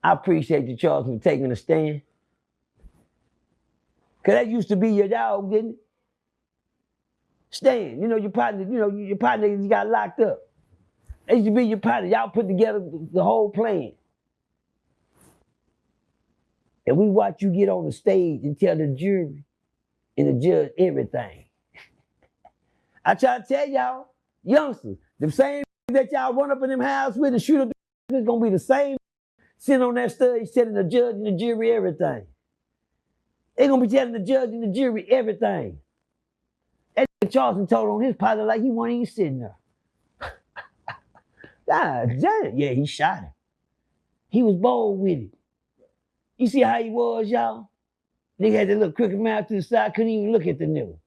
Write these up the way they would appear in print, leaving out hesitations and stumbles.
I appreciate you, Charles, for taking a stand. Cause that used to be your dog, didn't it? Stan, your partner, your partner you got locked up. That used to be your partner. Y'all put together the whole plan. And we watch you get on the stage and tell the jury and the judge everything. I try to tell y'all, youngsters, the same that y'all run up in them houses with and shoot up, it's gonna be the same sitting on that stage telling the judge and the jury everything. They're gonna be telling the judge and the jury everything. That Charleston told on his partner like he wasn't even sitting there. God damn. Yeah, he shot him. He was bold with it. You see how he was, y'all? Nigga had that little crooked mouth to the side, couldn't even look at the nigga.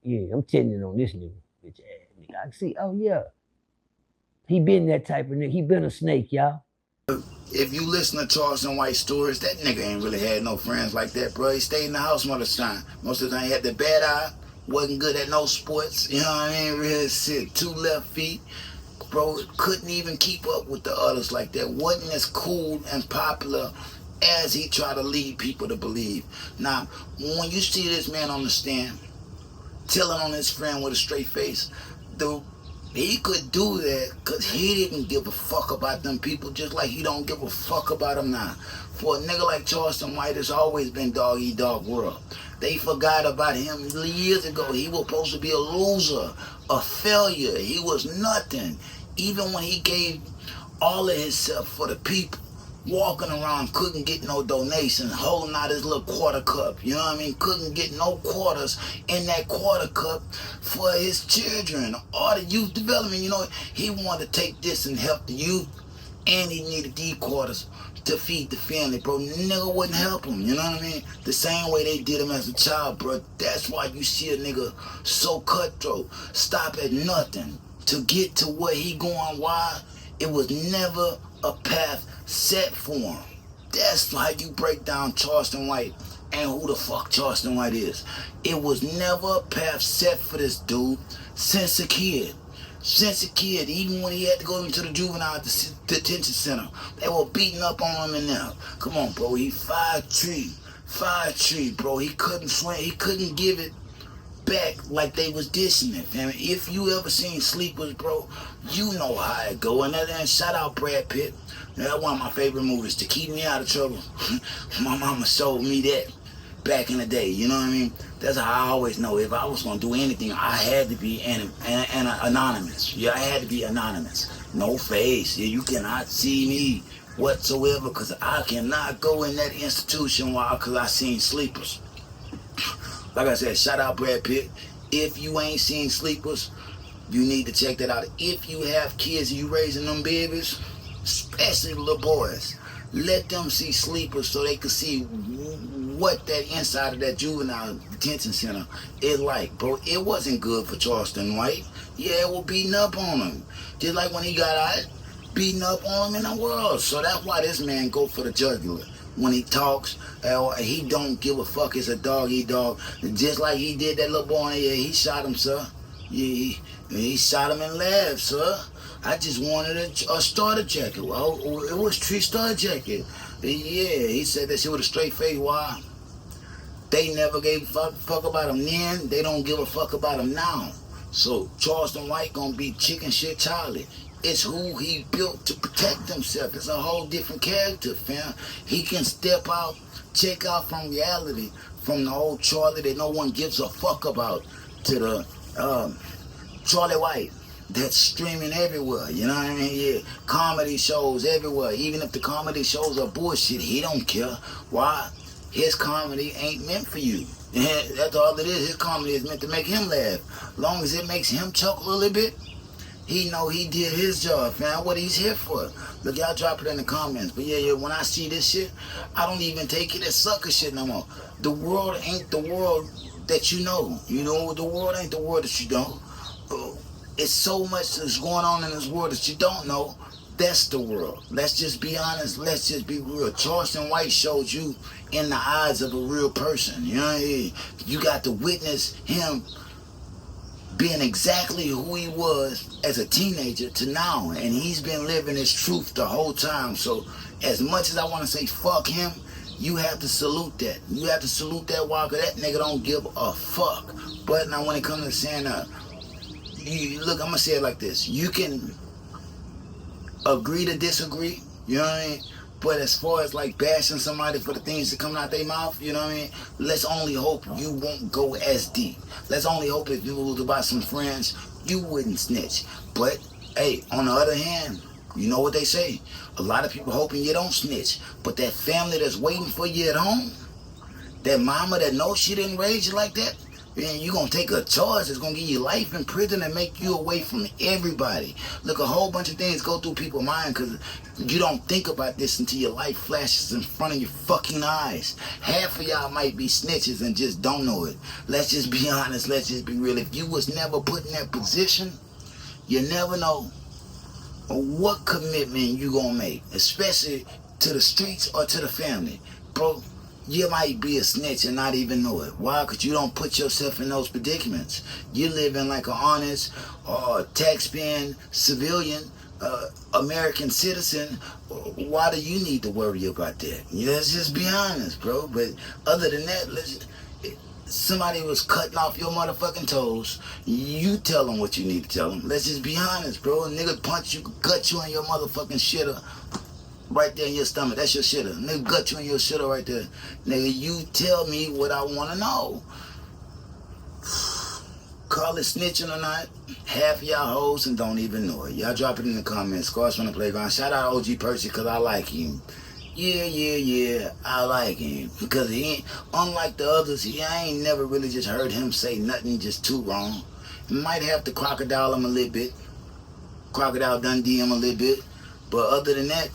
Yeah, I'm tending on this nigga, bitch ass nigga. I can see, oh yeah. He been that type of nigga. He been a snake, y'all. If you listen to Charleston White stories, that nigga ain't really had no friends like that, bro. He stayed in the house most of the time. Most of the time he had the bad eye, wasn't good at no sports, you know what I mean? Real shit, 2 left feet. Bro, couldn't even keep up with the others like that. Wasn't as cool and popular as he tried to lead people to believe. Now, when you see this man on the stand, telling on his friend with a straight face, he could do that because he didn't give a fuck about them people just like he don't give a fuck about them now. For a nigga like Charleston White, it's always been dog-eat-dog world. They forgot about him years ago. He was supposed to be a loser, a failure. He was nothing. Even when he gave all of himself for the people, walking around, couldn't get no donation, holding out his little quarter cup, you know what I mean? Couldn't get no quarters in that quarter cup for his children or the youth development. He wanted to take this and help the youth, and he needed these quarters to feed the family, bro. Nigga wouldn't help him, you know what I mean? The same way they did him as a child, bro. That's why you see a nigga so cutthroat, stop at nothing to get to where he going. Why? It was never a path set for him. That's how you break down Charleston White and who the fuck Charleston White is. It was never a path set for this dude since a kid. Even when he had to go into the juvenile detention center, they were beating up on him and now. Come on, bro, he 5'3", bro. He couldn't swing, he couldn't give it back like they was dishing it, fam. If you ever seen Sleepers, bro, you know how it go. And shout out Brad Pitt. That's one of my favorite movies to keep me out of trouble. My mama showed me that back in the day, you know what I mean? That's how I always know if I was gonna do anything, I had to be anonymous. Yeah, I had to be anonymous. No face. Yeah, you cannot see me whatsoever because I cannot go in that institution because I seen Sleepers. Like I said, shout out Brad Pitt. If you ain't seen Sleepers, you need to check that out. If you have kids and you raising them babies, especially little boys, let them see Sleepers so they can see what that inside of that juvenile detention center is like, bro. It wasn't good for Charleston White. Yeah, it was beating up on him. Just like when he got out, beating up on him in the world. So that's why this man go for the jugular. When he talks, he don't give a fuck. It's a dog-eat-dog. Just like he did that little boy, yeah, he shot him, sir. Yeah, he shot him and laughed, sir. I just wanted a starter jacket. Well, it was Tree starter jacket. Yeah, he said that shit with a straight face. Why? They never gave a fuck about him then. They don't give a fuck about him now. So Charleston White gonna be chicken shit Charlie. It's who he built to protect himself. It's a whole different character, fam. He can step out, check out from reality, from the old Charlie that no one gives a fuck about, to the Charlie White that's streaming everywhere, you know what I mean? Yeah, comedy shows everywhere. Even if the comedy shows are bullshit, he don't care. Why? His comedy ain't meant for you. That's all it is. His comedy is meant to make him laugh. As long as it makes him chuckle a little bit, he know he did his job, man. What he's here for. Look, y'all drop it in the comments. But yeah, when I see this shit, I don't even take it as sucker shit no more. The world ain't the world that you know. You know, the world ain't the world that you don't. It's so much that's going on in this world that you don't know. That's the world. Let's just be honest. Let's just be real. Charleston White showed you in the eyes of a real person. You know what I mean? You got to witness him being exactly who he was as a teenager to now, and he's been living his truth the whole time. So as much as I want to say fuck him, you have to salute that. You have to salute that walker. That nigga don't give a fuck. But now when it comes to saying look, I'm gonna say it like this. You can agree to disagree, you know what I mean? But as far as like bashing somebody for the things that come out their mouth, you know what I mean? Let's only hope you won't go as deep. Let's only hope if you was about some friends, you wouldn't snitch. But hey, on the other hand, you know what they say? A lot of people hoping you don't snitch. But that family that's waiting for you at home, that mama that knows she didn't raise you like that, man, you gonna take a charge that's gonna give you life in prison and make you away from everybody. Look, a whole bunch of things go through people's mind because you don't think about this until your life flashes in front of your fucking eyes. Half of y'all might be snitches and just don't know it. Let's just be honest, let's just be real. If you was never put in that position, you never know what commitment you gonna make, especially to the streets or to the family. Bro, you might be a snitch and not even know it. Why? Because you don't put yourself in those predicaments. You live in like an honest, tax-paying civilian, American citizen. Why do you need to worry about that? Let's just be honest, bro. But other than that, somebody was cutting off your motherfucking toes. You tell them what you need to tell them. Let's just be honest, bro. A nigga punch you, gut you in your motherfucking shitter. Right there in your stomach, that's your shitter. Nigga gut you in your shitter right there. Nigga, you tell me what I want to know. Call it snitching or not. Half of y'all hoes and don't even know it. Y'all drop it in the comments. Scars from the playground. Shout out OG Percy because I like him. Yeah, I like him. Because he ain't, unlike the others, I ain't never really just heard him say nothing just too wrong. Might have to crocodile him a little bit. Crocodile Dundee him a little bit. But other than that,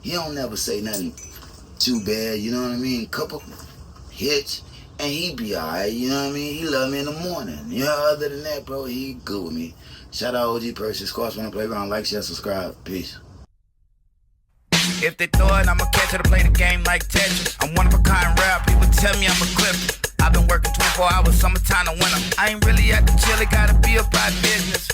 he don't never say nothing too bad, you know what I mean? Couple hits, and he be alright, you know what I mean? He love me in the morning. You know, other than that, bro, he good with me. Shout out OG Percy, Squash Wanna Playground, like, share, subscribe. Peace. If they throw it, I'ma catch it to play the game like Tetris. I'm one of a kind rap, people tell me I'm a clip. I've been working 24 hours, summertime to winter. I ain't really at the chill, it gotta be about business.